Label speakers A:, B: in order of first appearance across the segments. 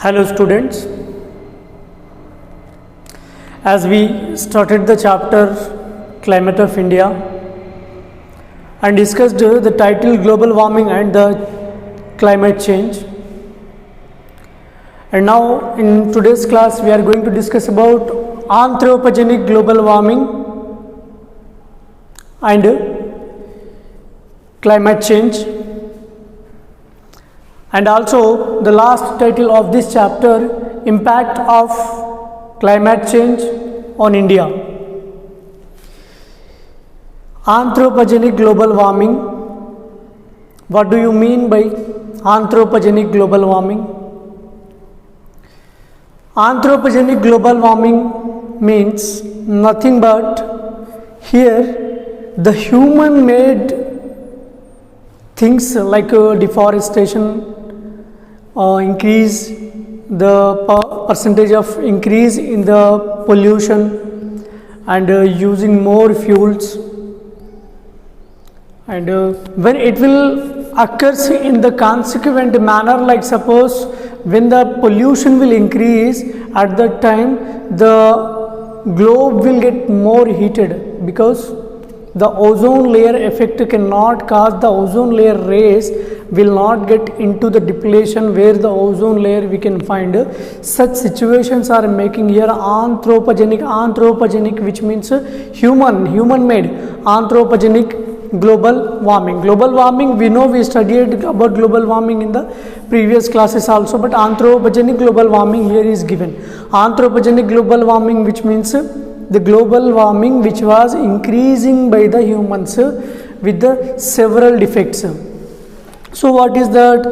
A: Hello students, as we started the chapter Climate of India and discussed the title Global Warming and the Climate Change, and now in today's class we are going to discuss about anthropogenic global warming and climate change. And also the last title of this chapter, impact of climate change on India. Anthropogenic global warming. What do you mean by anthropogenic global warming? Anthropogenic global warming means nothing but here the human made things like deforestation, increase the percentage of increase in the pollution and using more fuels, and when it will occurs in the consequent manner, like suppose when the pollution will increase, at that time the globe will get more heated because the ozone layer effect cannot cause the ozone layer rays will not get into the depletion where the ozone layer we can find. Such situations are making here anthropogenic which means human made anthropogenic global warming. Global warming, we know, we studied about global warming in the previous classes also, but anthropogenic global warming here is given. Anthropogenic global warming which means the global warming which was increasing by the humans with the several defects. So what is that?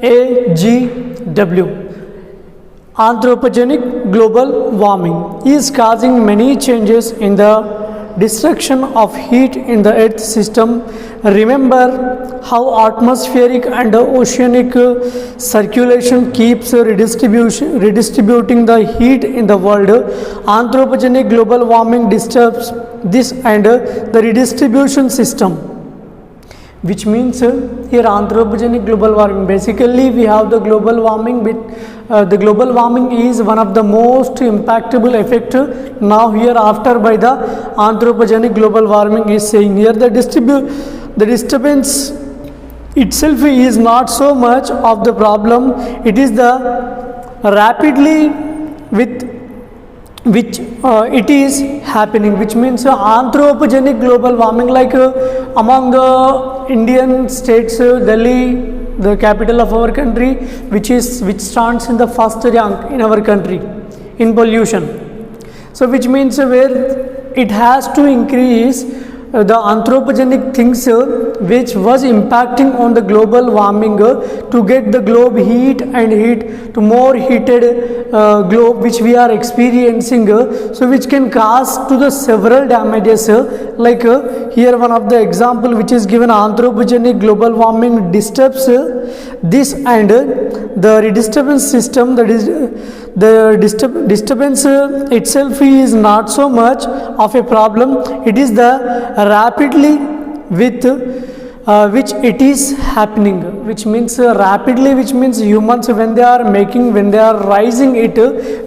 A: AGW, anthropogenic global warming, is causing many changes in the destruction of heat in the earth system. Remember how atmospheric and oceanic circulation keeps redistributing the heat in the world. Anthropogenic global warming disturbs this and the redistribution system, which means here anthropogenic global warming, basically we have the global warming the global warming is one of the most impactable effect now hereafter by the anthropogenic global warming is saying here. The disturbance itself is not so much of the problem, it is the rapidly with which it is happening, which means anthropogenic global warming, like among Indian states, Delhi, the capital of our country, which stands in the first rank in our country in pollution. So which means where it has to increase the anthropogenic things which was impacting on the global warming to get the globe heat to more heated globe which we are experiencing, so which can cause to the several damages, like here one of the example which is given, anthropogenic global warming disturbs this and the redisturbance system, that is the disturbance itself is not so much of a problem, it is the rapidly with which it is happening, which means rapidly, which means humans when they are rising it,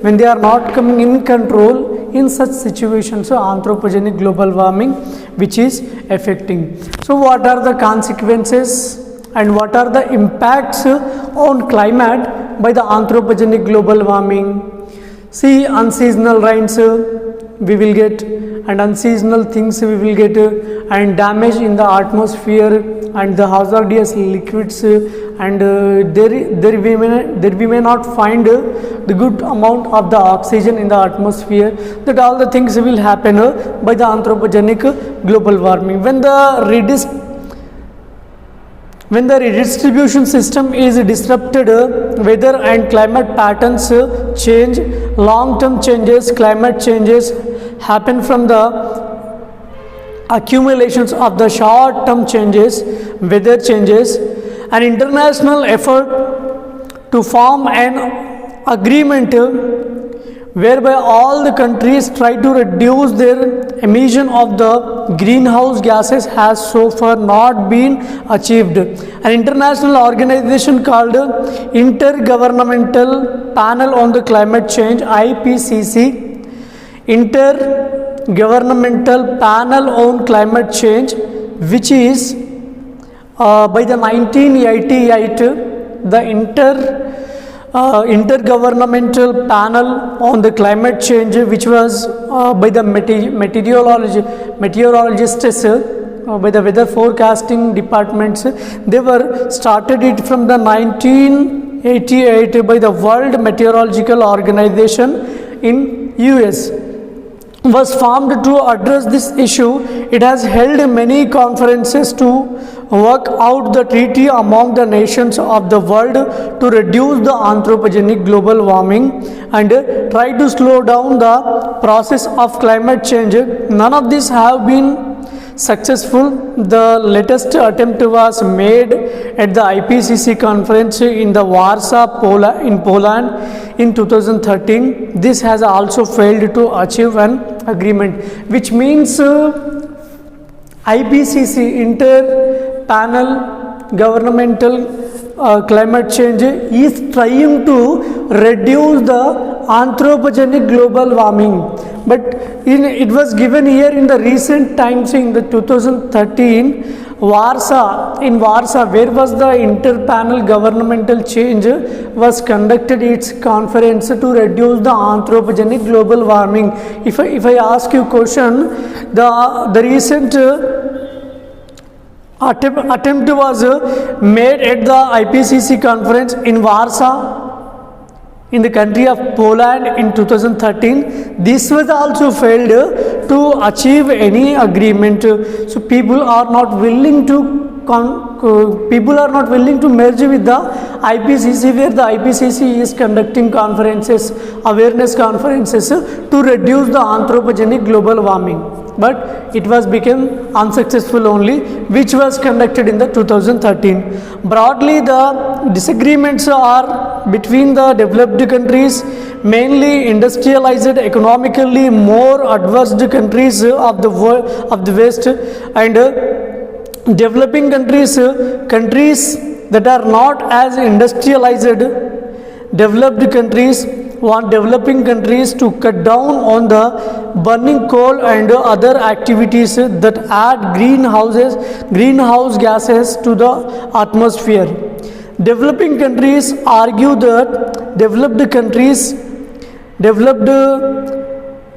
A: when they are not coming in control in such situations, so anthropogenic global warming which is affecting. So what are the consequences and what are the impacts on climate by the anthropogenic global warming? See, unseasonal rains we will get, and unseasonal things we will get, and damage in the atmosphere and the hazardous liquids, and there we may not find the good amount of the oxygen in the atmosphere. That all the things will happen by the anthropogenic global warming. When the redistribution system is disrupted, weather and climate patterns change, long-term changes, climate changes happen from the accumulations of the short-term changes, weather changes. An international effort to form an agreement whereby all the countries try to reduce their emission of the greenhouse gases has so far not been achieved. An international organization called Intergovernmental Panel on the Climate Change (IPCC), Intergovernmental Panel on Climate Change, which is by the 1988, the Intergovernmental Panel on the Climate Change, which was by the meteorologists, by the weather forecasting departments. They were started it from the 1988 by the World Meteorological Organization in US. Was formed to address this issue. It has held many conferences to work out the treaty among the nations of the world to reduce the anthropogenic global warming and try to slow down the process of climate change. None of these have been successful. The latest attempt was made at the IPCC conference in the Warsaw, Poland in 2013. This has also failed to achieve an agreement, which means IPCC, Inter-Panel Governmental Climate Change, is trying to reduce the anthropogenic global warming. But it was given here in the recent times in the 2013 Warsaw, where was the Interpanel Governmental Change was conducted its conference to reduce the anthropogenic global warming. If I ask you question, the recent attempt was made at the IPCC conference in Warsaw in the country of Poland in 2013. This was also failed to achieve any agreement. So people are not willing to merge with the IPCC, where the IPCC is conducting conferences, awareness conferences to reduce the anthropogenic global warming. But it was become unsuccessful only, which was conducted in the 2013. Broadly, the disagreements are between the developed countries, mainly industrialized, economically more advanced countries of the West, and developing countries that are not as industrialized. Developed countries want developing countries to cut down on the burning coal and other activities that add greenhouse gases to the atmosphere. Developing countries argue that developed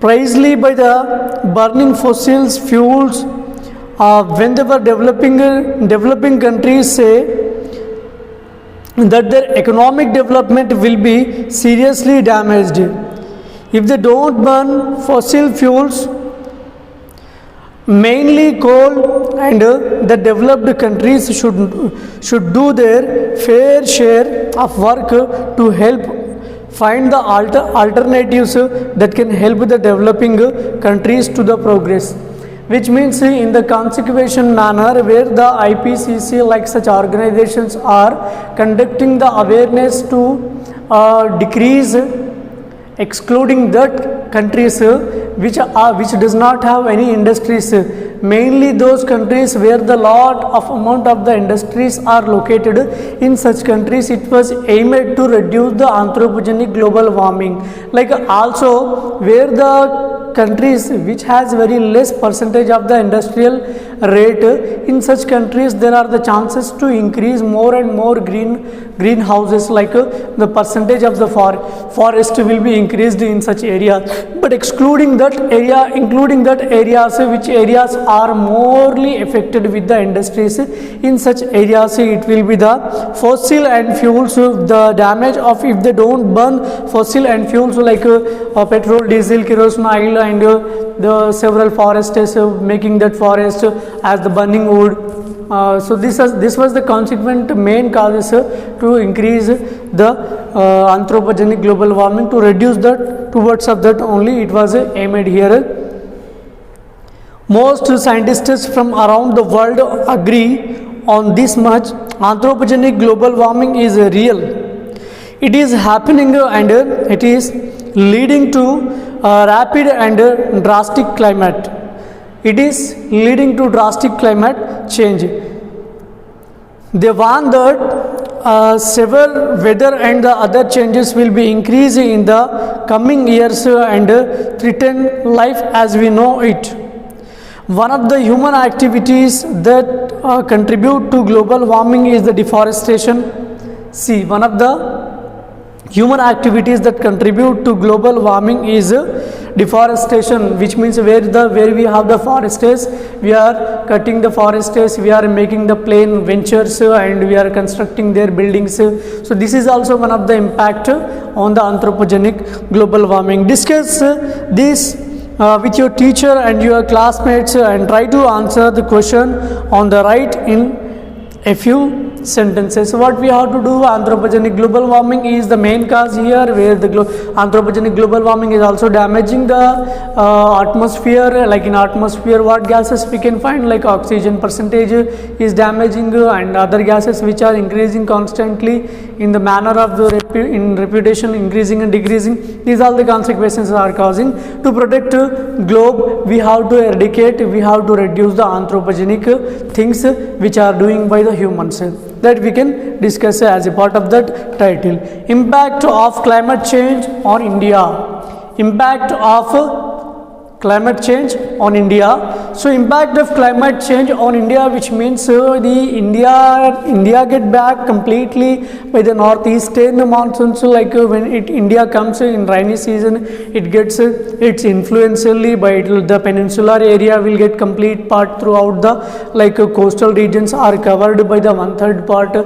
A: precisely by the burning fossil fuels. When they were developing countries say that their economic development will be seriously damaged if they don't burn fossil fuels, mainly coal, and the developed countries should do their fair share of work to help find the alternatives that can help the developing countries to the progress. Which means in the consequential manner, where the IPCC like such organizations are conducting the awareness to decrease, excluding that countries which does not have any industries, mainly those countries where the lot of amount of the industries are located. In such countries it was aimed to reduce the anthropogenic global warming. Like also where the countries which has very less percentage of the industrial rate, in such countries there are the chances to increase more and more greenhouses, like the percentage of the forest will be increased in such areas. But excluding that area, including that areas which areas are morely affected with the industries, in such areas it will be the fossil and fuels, the damage of if they don't burn fossil and fuels like petrol, diesel, kerosene oil, and the several forests, making that forest as the burning wood. So this was the consequent main causes to increase the anthropogenic global warming. To reduce that, towards of that only it was aimed here. Most scientists from around the world agree on this much: anthropogenic global warming is real. It is happening and it is leading to rapid and drastic climate. It is leading to drastic climate change. They warn that severe weather and the other changes will be increasing in the coming years and threaten life as we know it. One of the human activities that contribute to global warming is the deforestation. See, one of the human activities that contribute to global warming is deforestation, which means where we have the forests, we are cutting the forests, we are making the plain ventures and we are constructing their buildings. So this is also one of the impact on the anthropogenic global warming. Discuss this with your teacher and your classmates and try to answer the question on the right in a few sentences. So what we have to do, anthropogenic global warming is the main cause here, where the anthropogenic global warming is also damaging the atmosphere. Like in atmosphere, what gases we can find, like oxygen percentage is damaging and other gases which are increasing constantly in the manner of the reputation increasing and decreasing. These are the consequences are causing. To protect globe, we have to eradicate, we have to reduce the anthropogenic things which are doing by the humans, that we can discuss as a part of that title. Impact of climate change on India. Impact of climate change on India. So impact of climate change on India, which means the India get back completely by the northeastern monsoons. Like when India comes in rainy season, it gets its influentially by the peninsular area will get complete part throughout the coastal regions are covered by the 1/3 part.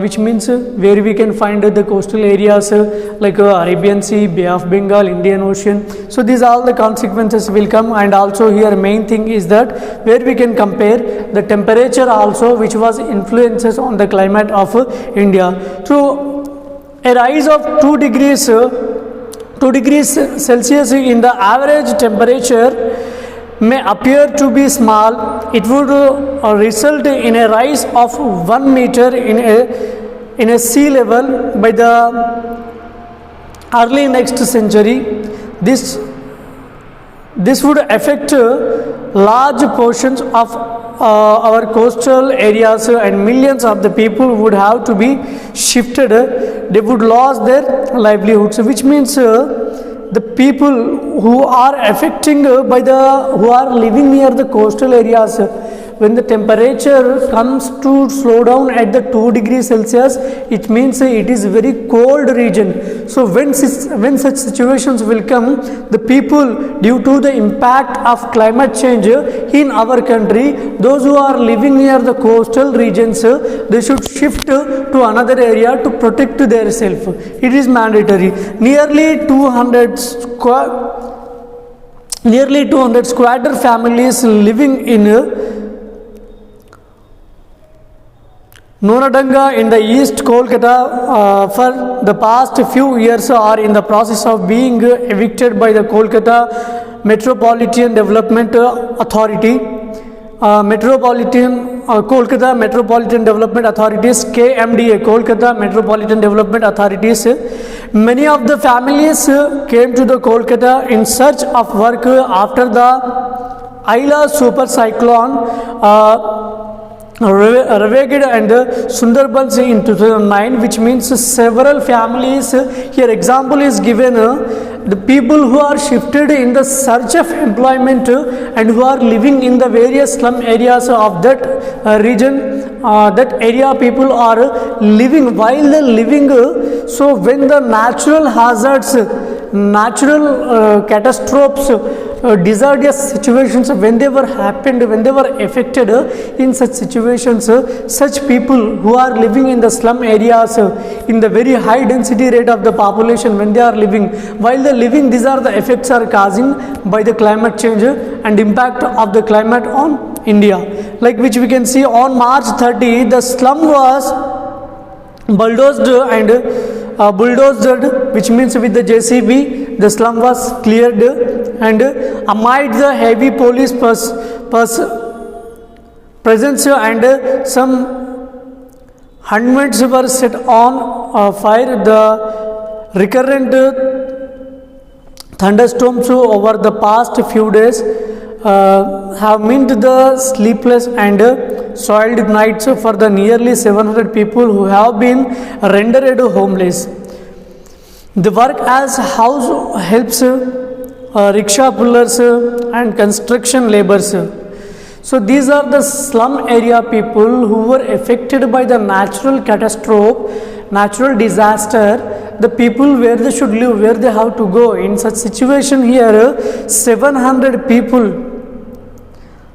A: Which means where we can find the coastal areas like Arabian Sea, Bay of Bengal, Indian Ocean. So these all the consequences will come. And also here main thing is that where we can compare the temperature also, which was influences on the climate of India. So a rise of 2 degrees Celsius in the average temperature may appear to be small. It would result in a rise of 1 meter in a sea level by the early next century. This would affect large portions of our coastal areas and millions of the people would have to be shifted. They would lose their livelihoods, which means the people who are who are living near the coastal areas, when the temperature comes to slow down at the 2 degrees Celsius, it means it is very cold region. So when such situations will come, the people, due to the impact of climate change in our country, those who are living near the coastal regions, they should shift to another area to protect their self. It is mandatory. Nearly 200 squatter families living in Nonadanga in the East Kolkata for the past few years are in the process of being evicted by the Kolkata Metropolitan Development Authority. Kolkata Metropolitan Development Authorities, KMDA, Kolkata Metropolitan Development Authorities. Many of the families came to the Kolkata in search of work after the Aila super cyclone ravaged and Sundarbans in 2009, which means several families. Here example is given, the people who are shifted in the search of employment and who are living in the various slum areas of that region, that area people are living. While they living, so when the natural hazards, natural catastrophes, disastrous situations, when they were affected, in such situations, such people who are living in the slum areas, in the very high density rate of the population, when they are living, while they are living, these are the effects are causing by the climate change and impact of the climate on India. Like which we can see on March 30, the slum was bulldozed, which means with the JCB, the slum was cleared, and amid the heavy police presence and some hundreds were set on fire. The recurrent Thunderstorms over the past few days have meant the sleepless and soiled nights for the nearly 700 people who have been rendered homeless. The work as house helps rickshaw pullers and construction laborers. So these are the slum area people who were affected by the natural catastrophe, natural disaster, the people where they should live, where they have to go. In such situation here, 700 people,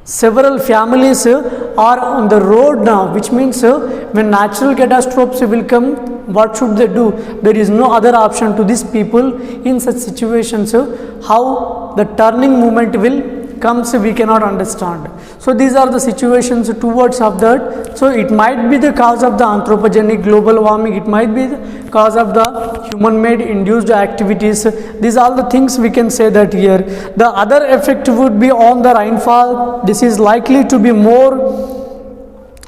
A: several families are on the road now, which means when natural catastrophes will come, what should they do? There is no other option to these people. In such situations, how the turning moment will comes, we cannot understand. So these are the situations towards of that. So it might be the cause of the anthropogenic global warming, it might be the cause of the human made induced activities. These are the things we can say that here. The other effect would be on the rainfall. This is likely to be more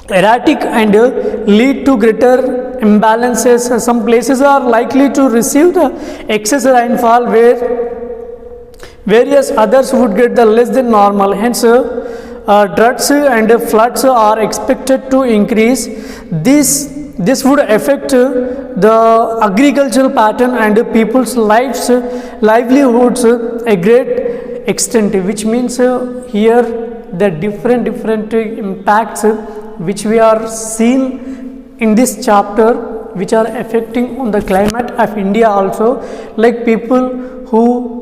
A: erratic and lead to greater imbalances. Some places are likely to receive the excess rainfall whereas others would get the less than normal. Hence droughts and floods are expected to increase. This would affect the agricultural pattern and people's livelihoods a great extent, which means here the different impacts which we are seeing in this chapter, which are affecting on the climate of India also, like people who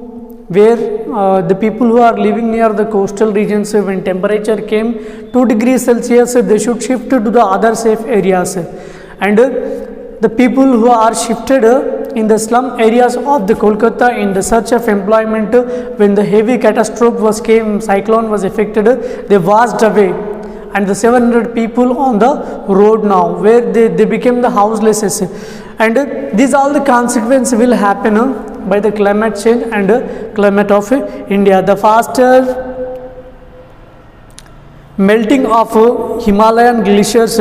A: the people who are living near the coastal regions, when temperature came 2 degrees Celsius, they should shift to the other safe areas. And the people who are shifted in the slum areas of the Kolkata in the search of employment, when the heavy catastrophe came, cyclone was affected, they washed away. And the 700 people on the road now, where they became the houseless. And these all the consequences will happen by the climate change and climate of India. The faster melting of Himalayan glaciers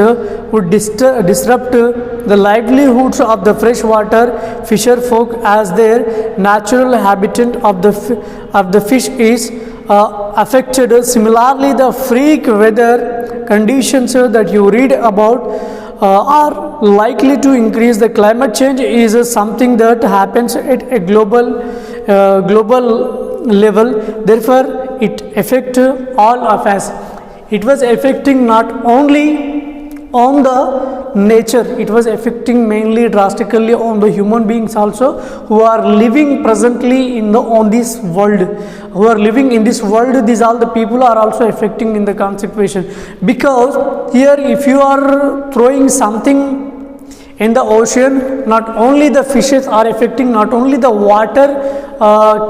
A: would disrupt the livelihoods of the freshwater fisher folk, as their natural habitat of the fish is affected. Similarly, the freak weather conditions that you read about are likely to increase. The climate change is something that happens at a global level. Therefore, it affects all of us. It was affecting not only on the nature, it was affecting mainly drastically on the human beings also, who are living presently on this world, who are living in this world. These all the people are also affecting in the consequence, because here if you are throwing something in the ocean, not only the fishes are affecting, not only the water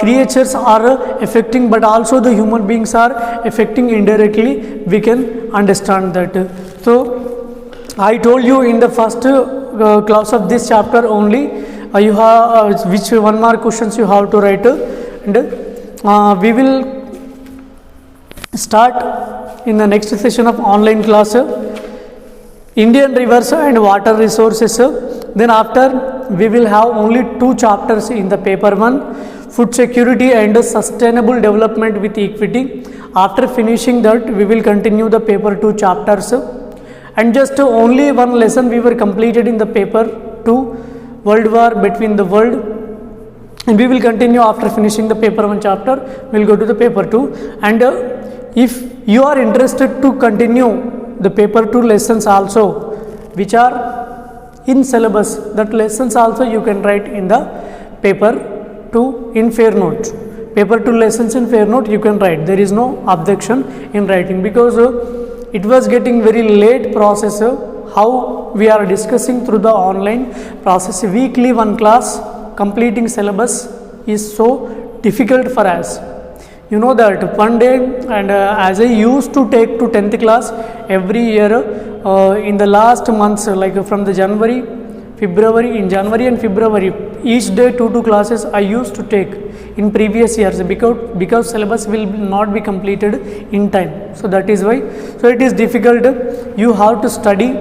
A: creatures are affecting, but also the human beings are affecting indirectly. We can understand that. So I told you in the first class of this chapter only, you have which one mark questions you have to write, and we will start in the next session of online class Indian rivers and water resources. Then after we will have only 2 chapters in the paper 1, food security and sustainable development with equity. After finishing that, we will continue the paper 2 chapters, and just only one lesson we were completed in the paper 2, world war between the world, and we will continue after finishing the paper 1 chapter. We will go to the paper 2, and if you are interested to continue the paper 2 lessons also, which are in syllabus, that lessons also you can write in the paper 2 in fair note. Paper 2 lessons in fair note you can write. There is no objection in writing, because it was getting very late process. How we are discussing through the online process, weekly 1 class completing syllabus is so difficult for us. You know that one day, and as I used to take to 10th class every year, in the last months, like from the January and February, each day 2 classes I used to take in previous years, because syllabus will not be completed in time. So that is why. So it is difficult. You have to study,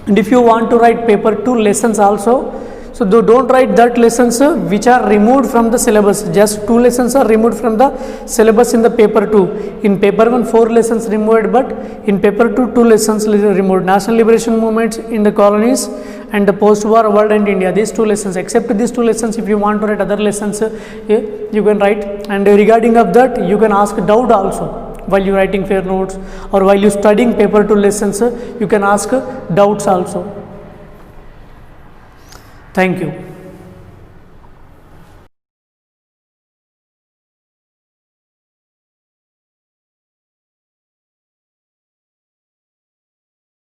A: and if you want to write paper 2 lessons also, So don't write that lessons which are removed from the syllabus. Just 2 lessons are removed from the syllabus in the paper 2. In paper 1 4 lessons removed, but in paper 2 2 lessons removed. National liberation movements in the colonies and the post-war world and India. These 2 lessons. Except these 2 lessons, if you want to write other lessons, you can write. And regarding of that, you can ask doubt also. While you writing fair notes or while you studying paper 2 lessons, you can ask doubts also. Thank you.